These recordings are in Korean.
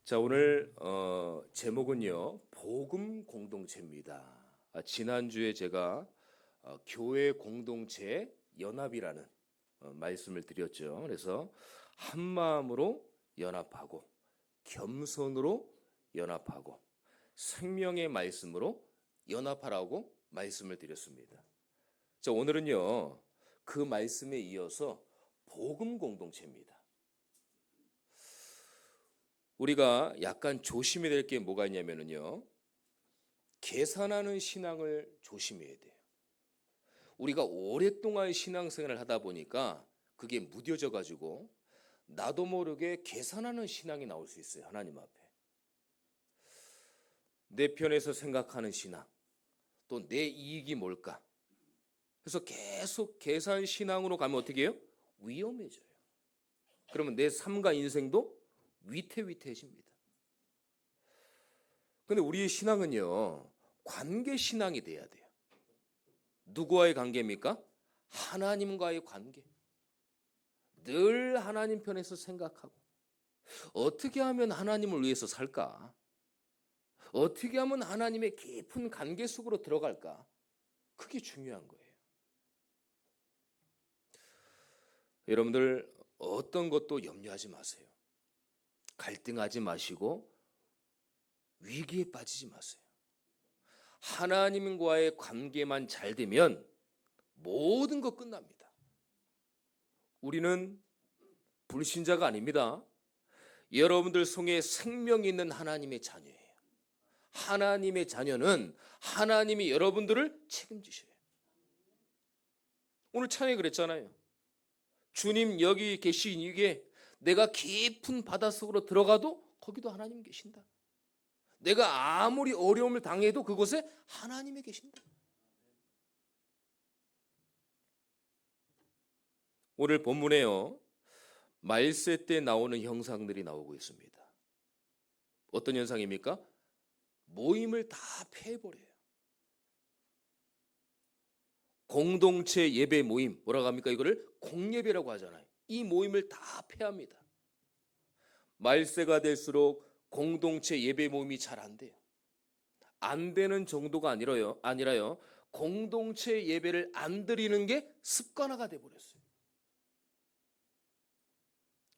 자, 오늘 제목은요, 복음 공동체입니다. 지난주에 제가 교회 공동체 연합이라는 말씀을 드렸죠. 그래서 한 마음으로 연합하고 겸손으로 연합하고 생명의 말씀으로 연합하라고 말씀을 드렸습니다. 자, 오늘은요, 그 말씀에 이어서 복음 공동체입니다. 우리가 약간 조심해야 될 게 뭐가 있냐면요, 계산하는 신앙을 조심해야 돼요. 우리가 오랫동안 신앙생활을 하다 보니까 그게 무뎌져 가지고 나도 모르게 계산하는 신앙이 나올 수 있어요. 하나님 앞에 내 편에서 생각하는 신앙, 또 내 이익이 뭘까? 그래서 계속 계산 신앙으로 가면 어떻게 해요? 위험해져요. 그러면 내 삶과 인생도 위태위태해집니다. 근데 우리의 신앙은요, 관계 신앙이 돼야 돼요. 누구와의 관계입니까? 하나님과의 관계. 늘 하나님 편에서 생각하고, 어떻게 하면 하나님을 위해서 살까? 어떻게 하면 하나님의 깊은 관계 속으로 들어갈까? 그게 중요한 거예요. 여러분들, 어떤 것도 염려하지 마세요. 갈등하지 마시고 위기에 빠지지 마세요. 하나님과의 관계만 잘 되면 모든 것 끝납니다. 우리는 불신자가 아닙니다. 여러분들 속에 생명이 있는 하나님의 자녀예요. 하나님의 자녀는 하나님이 여러분들을 책임지셔요. 오늘 찬양이 그랬잖아요. 주님 여기 계신 이게 내가 깊은 바닷속으로 들어가도 거기도 하나님 계신다. 내가 아무리 어려움을 당해도 그곳에 하나님이 계신다. 오늘 본문에요, 말세 때 나오는 형상들이 나오고 있습니다. 어떤 현상입니까? 모임을 다 패해버려요. 공동체 예배 모임, 뭐라고 합니까? 이거를 공예배라고 하잖아요. 이 모임을 다 패합니다. 말세가 될수록 공동체 예배 모임이 잘 안 돼요. 안 되는 정도가 아니라요. 공동체 예배를 안 드리는 게 습관화가 돼 버렸어요.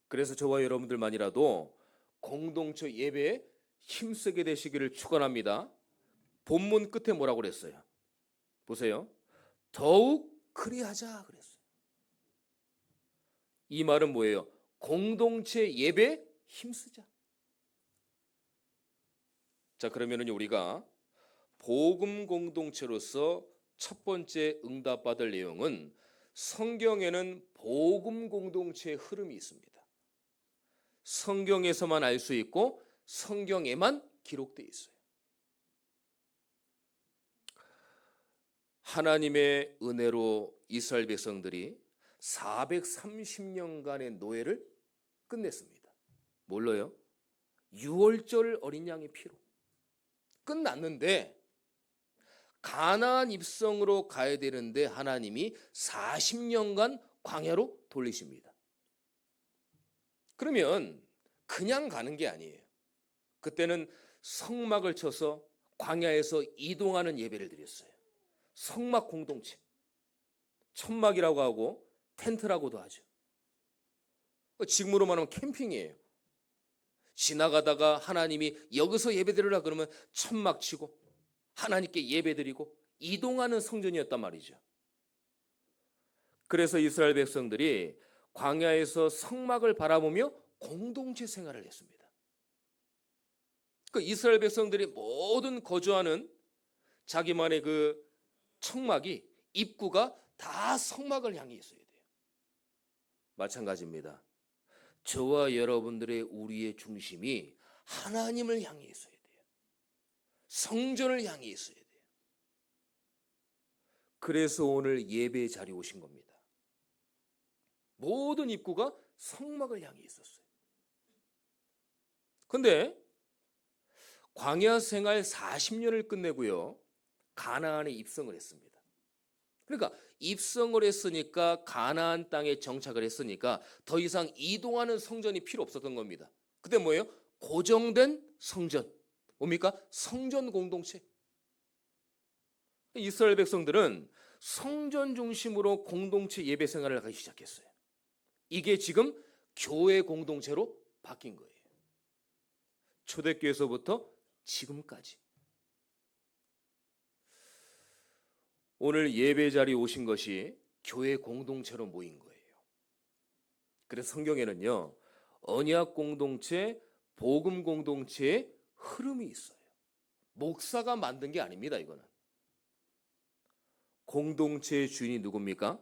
그래서 저와 여러분들만이라도 공동체 예배에 힘쓰게 되시기를 축원합니다. 본문 끝에 뭐라고 그랬어요? 보세요. 더욱 그리하자 그랬어요. 이 말은 뭐예요? 공동체 예배에 힘쓰자. 자, 그러면은 우리가 복음 공동체로서 첫 번째 응답받을 내용은, 성경에는 복음 공동체의 흐름이 있습니다. 성경에서만 알 수 있고 성경에만 기록되어 있어요. 하나님의 은혜로 이스라엘 백성들이 430년간의 노예를 끝냈습니다. 뭘로요? 6월절 어린 양의 피로 끝났는데, 가나안 입성으로 가야 되는데 하나님이 40년간 광야로 돌리십니다. 그러면 그냥 가는 게 아니에요. 그때는 성막을 쳐서 광야에서 이동하는 예배를 드렸어요. 성막 공동체, 천막이라고 하고 텐트라고도 하죠. 지금으로 말하면 캠핑이에요. 지나가다가 하나님이 여기서 예배드리라 그러면 천막 치고 하나님께 예배드리고 이동하는 성전이었단 말이죠. 그래서 이스라엘 백성들이 광야에서 성막을 바라보며 공동체 생활을 했습니다. 그 이스라엘 백성들이 모든 거주하는 자기만의 그 청막이, 입구가 다 성막을 향해 있어야 돼요. 마찬가지입니다. 저와 여러분들의 우리의 중심이 하나님을 향해 있어야 돼요. 성전을 향해 있어야 돼요. 그래서 오늘 예배 자리에 오신 겁니다. 모든 입구가 성막을 향해 있었어요. 근데 광야 생활 40년을 끝내고요, 가나안에 입성을 했습니다. 그러니까 입성을 했으니까, 가나안 땅에 정착을 했으니까 더 이상 이동하는 성전이 필요 없었던 겁니다. 그때 뭐예요? 고정된 성전. 뭡니까? 성전 공동체. 이스라엘 백성들은 성전 중심으로 공동체 예배 생활을 하기 시작했어요. 이게 지금 교회 공동체로 바뀐 거예요. 초대교회에서부터 지금까지. 오늘 예배 자리에 오신 것이 교회 공동체로 모인 거예요. 그래서 성경에는요, 언약 공동체, 복음 공동체의 흐름이 있어요. 목사가 만든 게 아닙니다, 이거는. 공동체의 주인이 누굽니까?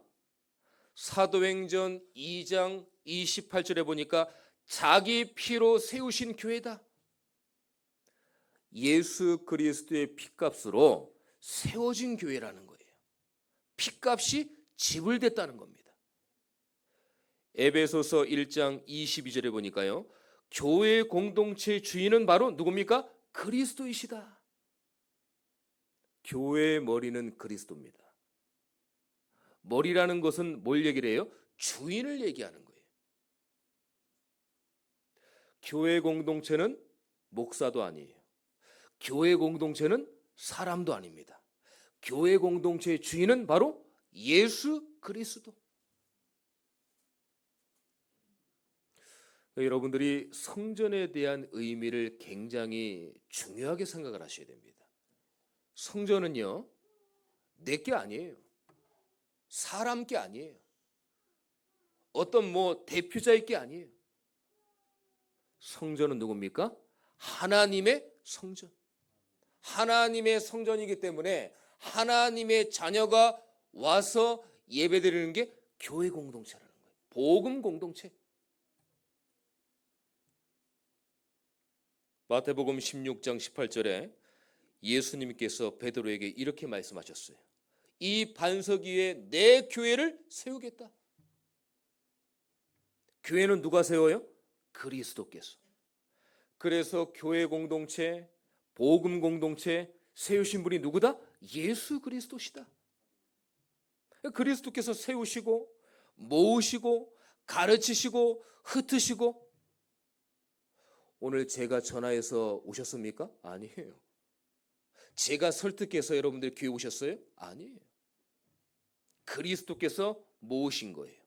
사도행전 2장 28절에 보니까 자기 피로 세우신 교회다. 예수 그리스도의 피값으로 세워진 교회라는 거예요. 피값이 지불됐다는 겁니다. 에베소서 1장 22절에 보니까요, 교회 공동체의 주인은 바로 누굽니까? 그리스도이시다. 교회의 머리는 그리스도입니다. 머리라는 것은 뭘 얘기를 해요? 주인을 얘기하는 거예요. 교회 공동체는 목사도 아니에요. 교회 공동체는 사람도 아닙니다. 교회 공동체의 주인은 바로 예수 그리스도. 여러분들이 성전에 대한 의미를 굉장히 중요하게 생각을 하셔야 됩니다. 성전은요, 내 게 아니에요. 사람 게 아니에요. 어떤 대표자의 게 아니에요. 성전은 누굽니까? 하나님의 성전. 하나님의 성전이기 때문에 하나님의 자녀가 와서 예배드리는 게 교회 공동체라는 거예요. 복음 공동체. 마태복음 16장 18절에 예수님께서 베드로에게 이렇게 말씀하셨어요. 이 반석 위에 내 교회를 세우겠다. 교회는 누가 세워요? 그리스도께서. 그래서 교회 공동체, 복음 공동체 세우신 분이 누구다? 예수 그리스도시다. 그리스도께서 세우시고 모으시고 가르치시고 흩으시고. 오늘 제가 전화해서 오셨습니까? 아니에요. 제가 설득해서 여러분들 교회 오셨어요? 아니에요. 그리스도께서 모으신 거예요.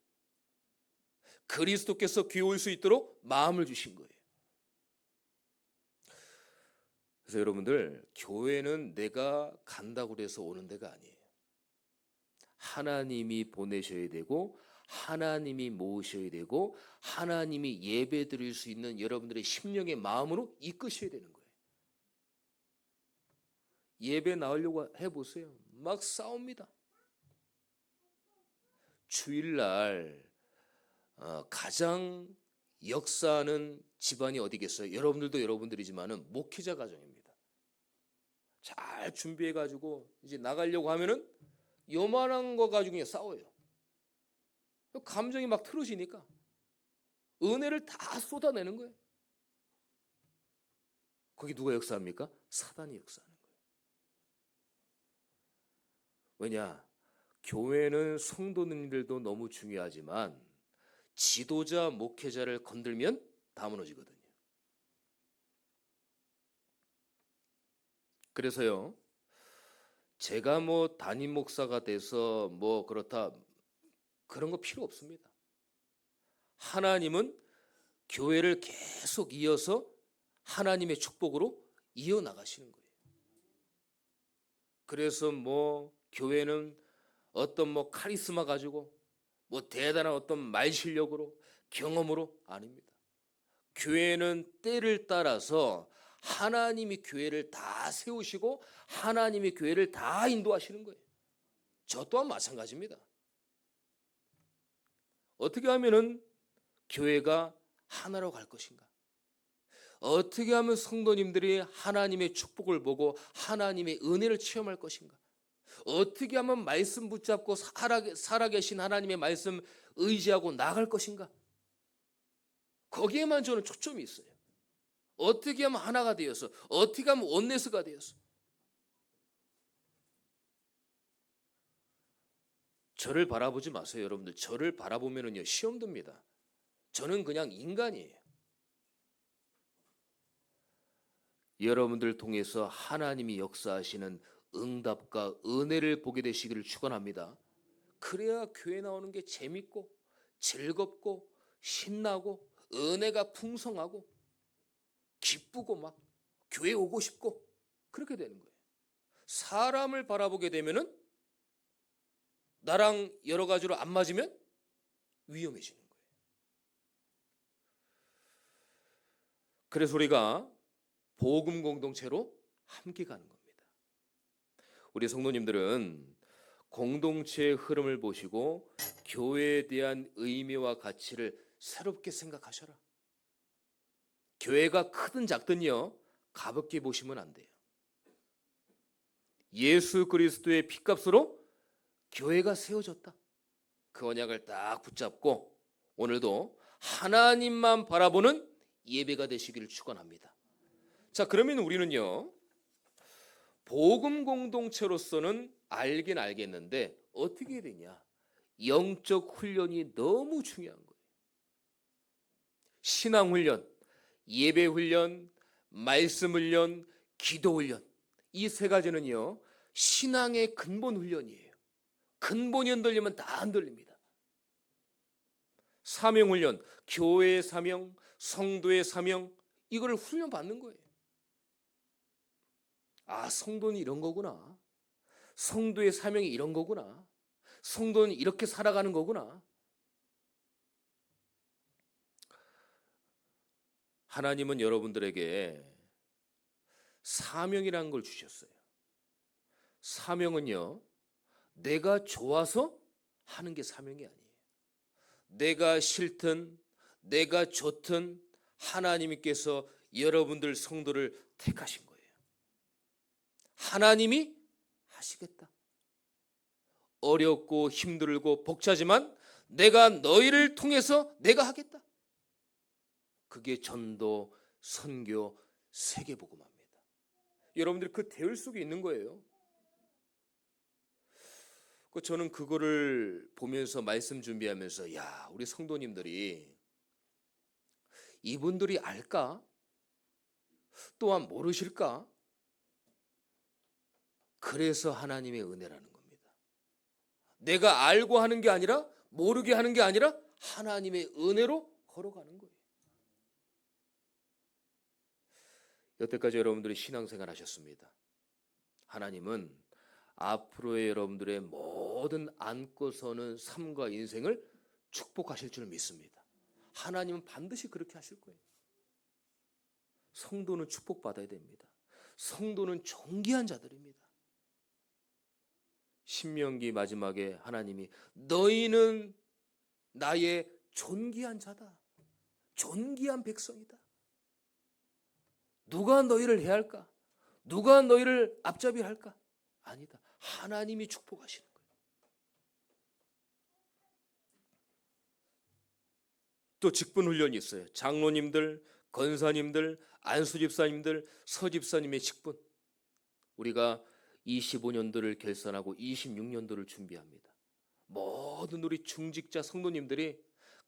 그리스도께서 교회 올 수 있도록 마음을 주신 거예요. 그래서 여러분들, 교회는 내가 간다고 해서 오는 데가 아니에요. 하나님이 보내셔야 되고 하나님이 모으셔야 되고 하나님이 예배 드릴 수 있는 여러분들의 심령의 마음으로 이끄셔야 되는 거예요. 예배 나오려고 해보세요. 막 싸웁니다. 주일날 가장 역사하는 집안이 어디겠어요? 여러분들도 여러분들이지만은 목회자 가정입니다. 잘 준비해가지고 이제 나가려고 하면은 요만한 거 가지고 그냥 싸워요. 감정이 막 틀어지니까 은혜를 다 쏟아내는 거예요. 거기 누가 역사합니까? 사단이 역사하는 거예요. 왜냐? 교회는 성도님들도 너무 중요하지만 지도자, 목회자를 건들면 다 무너지거든요. 그래서요, 제가 담임 목사가 돼서 그렇다 그런 거 필요 없습니다. 하나님은 교회를 계속 이어서 하나님의 축복으로 이어나가시는 거예요. 그래서 교회는 어떤 카리스마 가지고 대단한 어떤 말 실력으로 경험으로 아닙니다. 교회는 때를 따라서 하나님이 교회를 다 세우시고 하나님이 교회를 다 인도하시는 거예요. 저 또한 마찬가지입니다. 어떻게 하면은 교회가 하나로 갈 것인가? 어떻게 하면 성도님들이 하나님의 축복을 보고 하나님의 은혜를 체험할 것인가? 어떻게 하면 말씀 붙잡고 살아계신 하나님의 말씀 의지하고 나아갈 것인가? 거기에만 저는 초점이 있어요. 어떻게 하면 하나가 되어서, 어떻게 하면 원네스가 되어서. 저를 바라보지 마세요, 여러분들. 저를 바라보면은요, 시험 듭니다. 저는 그냥 인간이에요. 여러분들 통해서 하나님이 역사하시는 응답과 은혜를 보게 되시기를 축원합니다. 그래야 교회 나오는 게 재밌고 즐겁고 신나고 은혜가 풍성하고 기쁘고 막 교회 오고 싶고 그렇게 되는 거예요. 사람을 바라보게 되면은 나랑 여러 가지로 안 맞으면 위험해지는 거예요. 그래서 우리가 복음 공동체로 함께 가는 겁니다. 우리 성도님들은 공동체의 흐름을 보시고 교회에 대한 의미와 가치를 새롭게 생각하셔라. 교회가 크든 작든요, 가볍게 보시면 안 돼요. 예수 그리스도의 피값으로 교회가 세워졌다. 그 언약을 딱 붙잡고 오늘도 하나님만 바라보는 예배가 되시기를 축원합니다. 자, 그러면 우리는요, 복음 공동체로서는 알긴 알겠는데 어떻게 해야 되냐? 영적 훈련이 너무 중요한 거예요. 신앙 훈련, 예배 훈련, 말씀 훈련, 기도 훈련. 이 세 가지는요, 신앙의 근본 훈련이에요. 근본이 흔들리면 다 흔들립니다. 사명 훈련, 교회의 사명, 성도의 사명, 이거를 훈련 받는 거예요. 아, 성도는 이런 거구나. 성도의 사명이 이런 거구나. 성도는 이렇게 살아가는 거구나. 하나님은 여러분들에게 사명이라는 걸 주셨어요. 사명은요, 내가 좋아서 하는 게 사명이 아니에요. 내가 싫든 내가 좋든 하나님께서 여러분들 성도를 택하신 거예요. 하나님이 하시겠다. 어렵고 힘들고 벅차지만 내가 너희를 통해서 내가 하겠다. 그게 전도, 선교, 세계복음화입니다. 여러분들 그 대열 속에 있는 거예요. 저는 그거를 보면서 말씀 준비하면서 야, 우리 성도님들이 이분들이 알까? 또한 모르실까? 그래서 하나님의 은혜라는 겁니다. 내가 알고 하는 게 아니라 모르게 하는 게 아니라 하나님의 은혜로 걸어가는 거예요. 여태까지 여러분들이 신앙생활 하셨습니다. 하나님은 앞으로의 여러분들의 모든 안고서는 삶과 인생을 축복하실 줄 믿습니다. 하나님은 반드시 그렇게 하실 거예요. 성도는 축복받아야 됩니다. 성도는 존귀한 자들입니다. 신명기 마지막에 하나님이 너희는 나의 존귀한 자다. 존귀한 백성이다. 누가 너희를 해할까? 누가 너희를 앞잡이할까? 아니다. 하나님이 축복하시는 거예요. 또 직분 훈련이 있어요. 장로님들, 권사님들, 안수집사님들, 서집사님의 직분. 우리가 25년도를 결산하고 26년도를 준비합니다. 모든 우리 중직자 성도님들이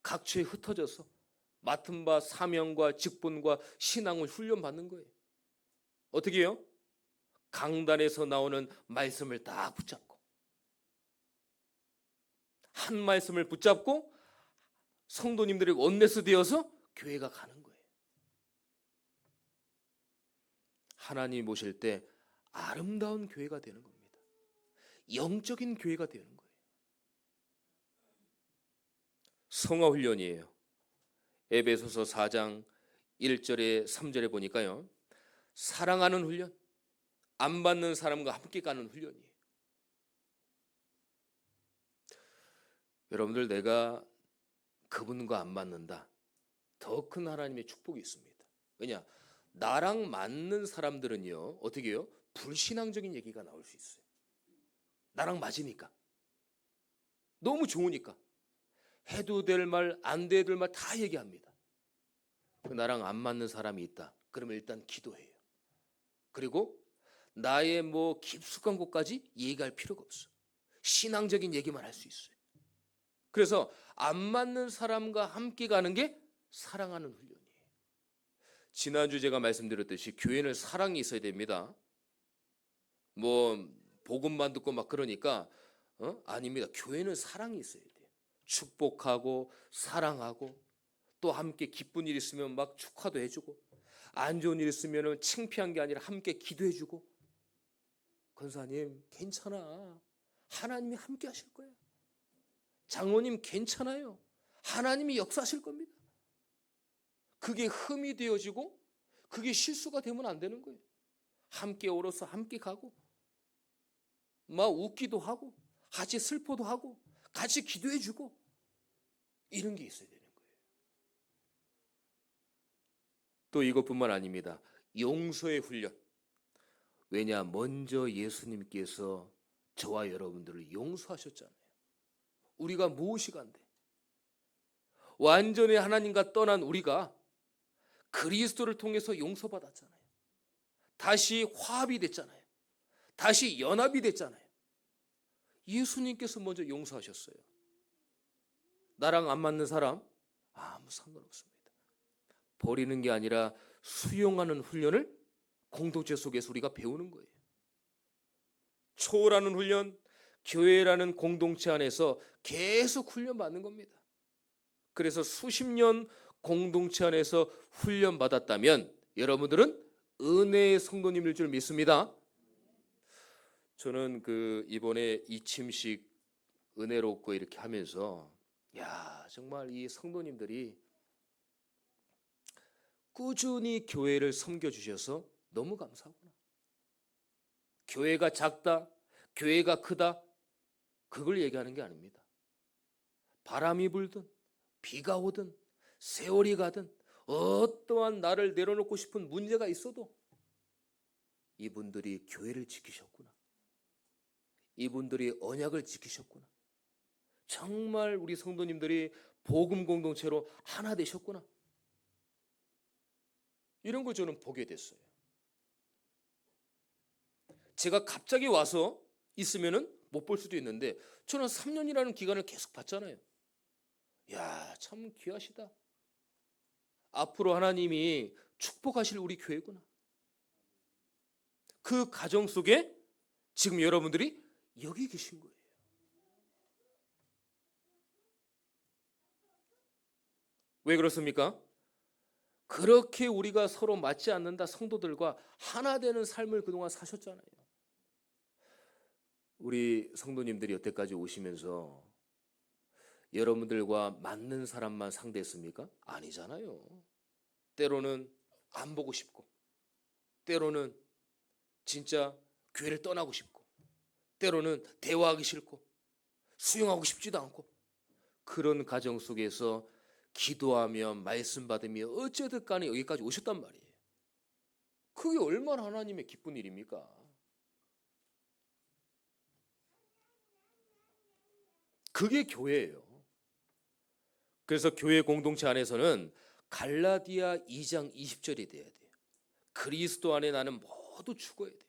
각처에 흩어져서 맡은 바 사명과 직분과 신앙을 훈련받는 거예요. 어떻게 해요? 강단에서 나오는 말씀을 다 붙잡고 한 말씀을 붙잡고 성도님들의 원내스 되어서 교회가 가는 거예요. 하나님이 모실 때 아름다운 교회가 되는 겁니다. 영적인 교회가 되는 거예요. 성화 훈련이에요. 에베소서 4장 1절에 3절에 보니까요, 사랑하는 훈련, 안 받는 사람과 함께 가는 훈련이에요. 여러분들, 내가 그분과 안 맞는다, 더 큰 하나님의 축복이 있습니다. 왜냐? 나랑 맞는 사람들은요, 어떻게 해요? 불신앙적인 얘기가 나올 수 있어요. 나랑 맞으니까, 너무 좋으니까 해도 될 말, 안 돼도 될 말 다 얘기합니다. 나랑 안 맞는 사람이 있다. 그러면 일단 기도해요. 그리고 나의 뭐 깊숙한 곳까지 얘기할 필요가 없어. 신앙적인 얘기만 할 수 있어요. 그래서 안 맞는 사람과 함께 가는 게 사랑하는 훈련이에요. 지난주 제가 말씀드렸듯이 교회는 사랑이 있어야 됩니다. 뭐 복음만 듣고 막 그러니까 아닙니다. 교회는 사랑이 있어야 돼요. 축복하고 사랑하고 또 함께 기쁜 일 있으면 막 축하도 해주고 안 좋은 일 있으면 창피한 게 아니라 함께 기도해주고 권사님 괜찮아. 하나님이 함께 하실 거야. 장로님 괜찮아요. 하나님이 역사하실 겁니다. 그게 흠이 되어지고 그게 실수가 되면 안 되는 거예요. 함께 울어서 함께 가고 막 웃기도 하고 같이 슬퍼도 하고 같이 기도해주고 이런 게 있어야 되는 거예요. 또 이것뿐만 아닙니다. 용서의 훈련. 왜냐 먼저 예수님께서 저와 여러분들을 용서하셨잖아요. 우리가 무엇이 간데 완전히 하나님과 떠난 우리가 그리스도를 통해서 용서받았잖아요. 다시 화합이 됐잖아요. 다시 연합이 됐잖아요. 예수님께서 먼저 용서하셨어요. 나랑 안 맞는 사람 아무 상관없습니다. 버리는 게 아니라 수용하는 훈련을 공동체 속에서 우리가 배우는 거예요. 초월하는 훈련, 교회라는 공동체 안에서 계속 훈련받는 겁니다. 그래서 수십 년 공동체 안에서 훈련받았다면 여러분들은 은혜의 성도님일 줄 믿습니다. 저는 이번에 이침식 은혜롭고 이렇게 하면서 정말 이 성도님들이 꾸준히 교회를 섬겨주셔서 너무 감사하구나. 교회가 작다, 교회가 크다 그걸 얘기하는 게 아닙니다. 바람이 불든 비가 오든 세월이 가든 어떠한 나를 내려놓고 싶은 문제가 있어도 이분들이 교회를 지키셨구나. 이분들이 언약을 지키셨구나. 정말 우리 성도님들이 복음 공동체로 하나 되셨구나. 이런 걸 저는 보게 됐어요. 제가 갑자기 와서 있으면은 못 볼 수도 있는데 저는 3년이라는 기간을 계속 봤잖아요. 참 귀하시다. 앞으로 하나님이 축복하실 우리 교회구나. 그 가정 속에 지금 여러분들이 여기 계신 거예요. 왜 그렇습니까? 그렇게 우리가 서로 맞지 않는다 성도들과 하나 되는 삶을 그동안 사셨잖아요. 우리 성도님들이 여태까지 오시면서 여러분들과 맞는 사람만 상대했습니까? 아니잖아요. 때로는 안 보고 싶고, 때로는 진짜 교회를 떠나고 싶고, 때로는 대화하기 싫고, 수용하고 싶지도 않고, 그런 가정 속에서 기도하며 말씀 받으며 어쨌든 간에 여기까지 오셨단 말이에요. 그게 얼마나 하나님의 기쁜 일입니까? 그게 교회예요. 그래서 교회 공동체 안에서는 갈라디아 2장 20절이 돼야 돼요. 그리스도 안에 나는 모두 죽어야 돼요.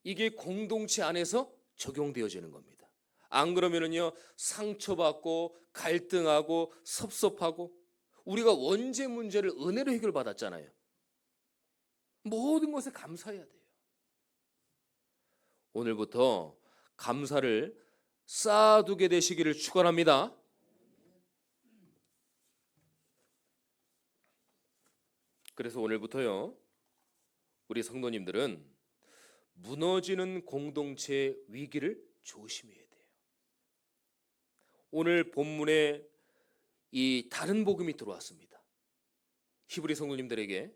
이게 공동체 안에서 적용되어지는 겁니다. 안 그러면은요 상처받고 갈등하고 섭섭하고 우리가 원죄 문제를 은혜로 해결받았잖아요. 모든 것에 감사해야 돼요. 오늘부터 감사를 쌓아두게 되시기를 축원합니다. 그래서 오늘부터요 우리 성도님들은 무너지는 공동체의 위기를 조심해야 돼요. 오늘 본문에 이 다른 복음이 들어왔습니다. 히브리 성도님들에게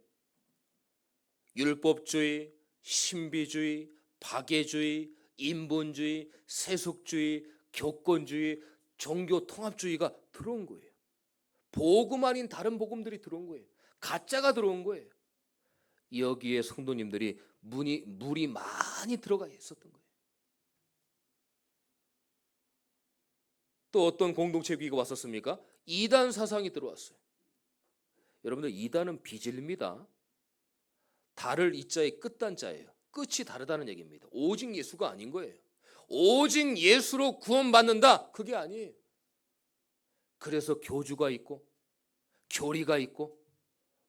율법주의, 신비주의, 박애주의, 인본주의, 세속주의, 교권주의, 종교 통합주의가 들어온 거예요. 복음 아닌 다른 복음들이 들어온 거예요. 가짜가 들어온 거예요. 여기에 성도님들이 물이 많이 들어가 있었던 거예요. 또 어떤 공동체 위기가 왔었습니까? 이단 사상이 들어왔어요. 여러분들 이단은 비질입니다. 달을 이자의 끝단자예요. 끝이 다르다는 얘기입니다. 오직 예수가 아닌 거예요. 오직 예수로 구원받는다. 그게 아니에요. 그래서 교주가 있고 교리가 있고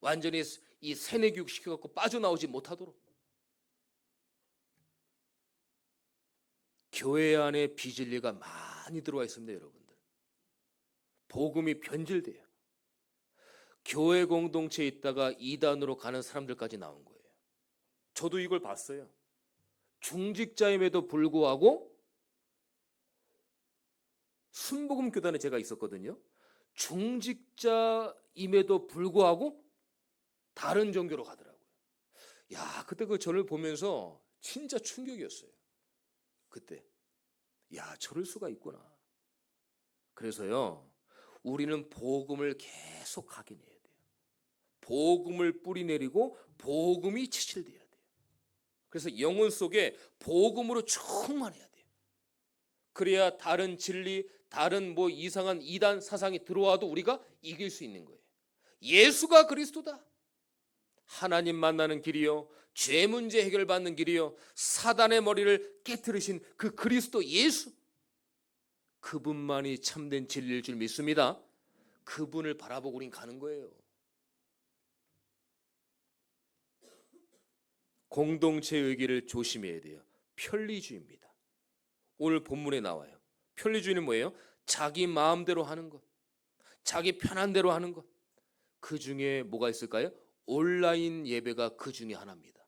완전히 이 세뇌 교육 시켜갖고 빠져나오지 못하도록 교회 안에 비진리가 많이 들어와 있습니다. 여러분들, 복음이 변질돼요. 교회 공동체에 있다가 이단으로 가는 사람들까지 나온 거예요. 저도 이걸 봤어요. 중직자임에도 불구하고 순복음 교단에 제가 있었거든요. 중직자임에도 불구하고 다른 종교로 가더라고요. 야, 그때 그 저를 보면서 진짜 충격이었어요. 그때 야, 저럴 수가 있구나. 그래서요, 우리는 복음을 계속 각인해야 돼요. 복음을 뿌리내리고 복음이 치실돼야 돼요. 그래서 영혼 속에 복음으로 충만해야 돼요. 그래야 다른 진리, 다른 뭐 이상한 이단 사상이 들어와도 우리가 이길 수 있는 거예요. 예수가 그리스도다. 하나님 만나는 길이요, 죄 문제 해결받는 길이요, 사단의 머리를 깨트리신 그 그리스도 예수, 그분만이 참된 진리일 줄 믿습니다. 그분을 바라보고 우린 가는 거예요. 공동체 의기를 조심해야 돼요. 편리주의입니다. 오늘 본문에 나와요. 편리주의는 뭐예요? 자기 마음대로 하는 것, 자기 편한 대로 하는 것. 그 중에 뭐가 있을까요? 온라인 예배가 그 중에 하나입니다.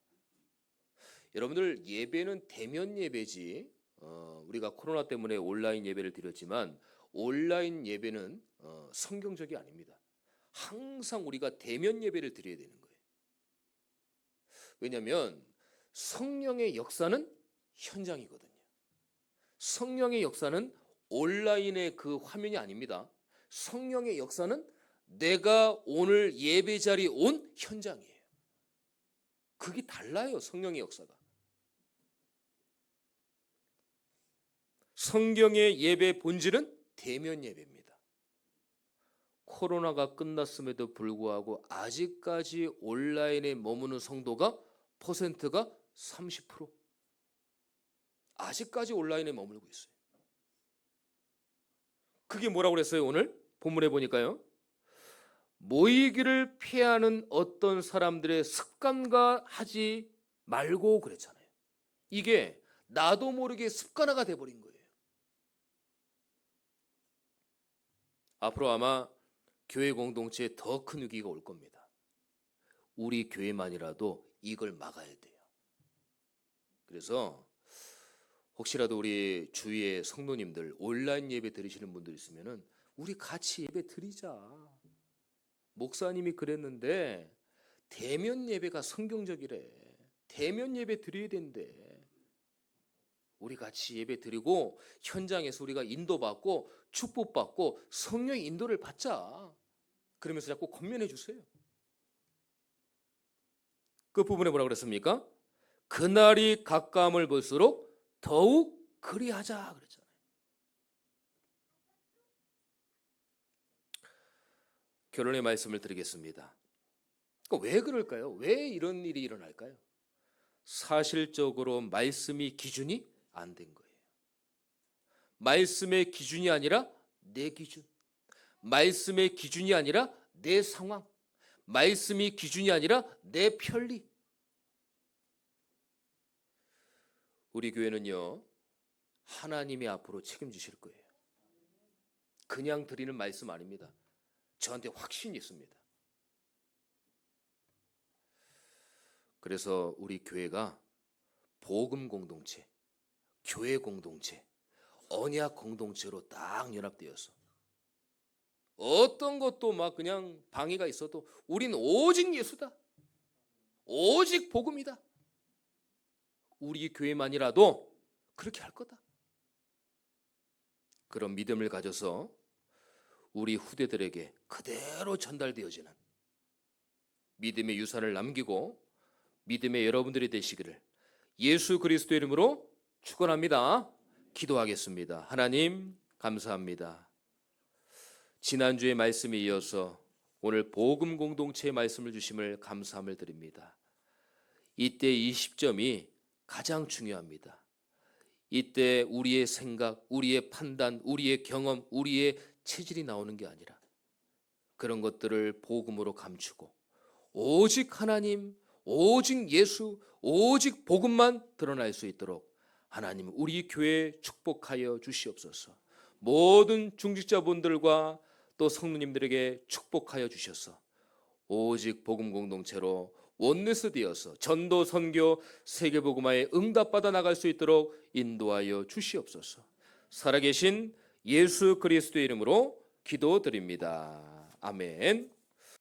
여러분들, 예배는 대면 예배지, 우리가 코로나 때문에 온라인 예배를 드렸지만 온라인 예배는 성경적이 아닙니다. 항상 우리가 대면 예배를 드려야 되는 거예요. 왜냐하면 성령의 역사는 현장이거든요. 성령의 역사는 온라인의 그 화면이 아닙니다. 성령의 역사는 내가 오늘 예배 자리에 온 현장이에요. 그게 달라요, 성령의 역사가. 성경의 예배 본질은 대면 예배입니다. 코로나가 끝났음에도 불구하고 아직까지 온라인에 머무는 성도가 퍼센트가 30%. 아직까지 온라인에 머물고 있어요. 그게 뭐라고 그랬어요? 오늘 본문에 보니까요, 모이기를 피하는 어떤 사람들의 습관과 하지 말고 그랬잖아요. 이게 나도 모르게 습관화가 돼버린 거예요. 앞으로 아마 교회 공동체에 더 큰 위기가 올 겁니다. 우리 교회만이라도 이걸 막아야 돼요. 그래서 혹시라도 우리 주위의 성도님들 온라인 예배 드리시는 분들 있으면은 우리 같이 예배 드리자. 목사님이 그랬는데 대면 예배가 성경적이래. 대면 예배 드려야 된대. 우리 같이 예배 드리고 현장에서 우리가 인도받고 축복받고 성령의 인도를 받자. 그러면서 자꾸 권면해 주세요. 그 부분에 뭐라고 그랬습니까? 그날이 가까움을 볼수록 더욱 그리하자 그랬잖아요. 결론의 말씀을 드리겠습니다. 왜 그럴까요? 왜 이런 일이 일어날까요? 사실적으로 말씀이 기준이 안 된 거예요. 말씀의 기준이 아니라 내 기준, 말씀의 기준이 아니라 내 상황, 말씀이 기준이 아니라 내 편리. 우리 교회는요, 하나님이 앞으로 책임지실 거예요. 그냥 드리는 말씀 아닙니다. 저한테 확신이 있습니다. 그래서 우리 교회가 복음 공동체, 교회 공동체, 언약 공동체로 딱 연합되어서 어떤 것도 막 그냥 방해가 있어도 우린 오직 예수다, 오직 복음이다, 우리 교회만이라도 그렇게 할 거다. 그런 믿음을 가져서 우리 후대들에게 그대로 전달되어지는 믿음의 유산을 남기고 믿음의 여러분들이 되시기를 예수 그리스도의 이름으로 축원합니다. 기도하겠습니다. 하나님 감사합니다. 지난주의 말씀에 이어서 오늘 복음 공동체의 말씀을 주심을 감사함을 드립니다. 이때 이 시점이 가장 중요합니다. 이때 우리의 생각, 우리의 판단, 우리의 경험, 우리의 체질이 나오는 게 아니라 그런 것들을 복음으로 감추고 오직 하나님, 오직 예수, 오직 복음만 드러날 수 있도록 하나님 우리 교회 축복하여 주시옵소서. 모든 중직자분들과 또 성도님들에게 축복하여 주셔서 오직 복음 공동체로 원네스 되어서 전도 선교 세계복음화에 응답받아 나갈 수 있도록 인도하여 주시옵소서. 살아계신 예수 그리스도의 이름으로 기도드립니다. 아멘.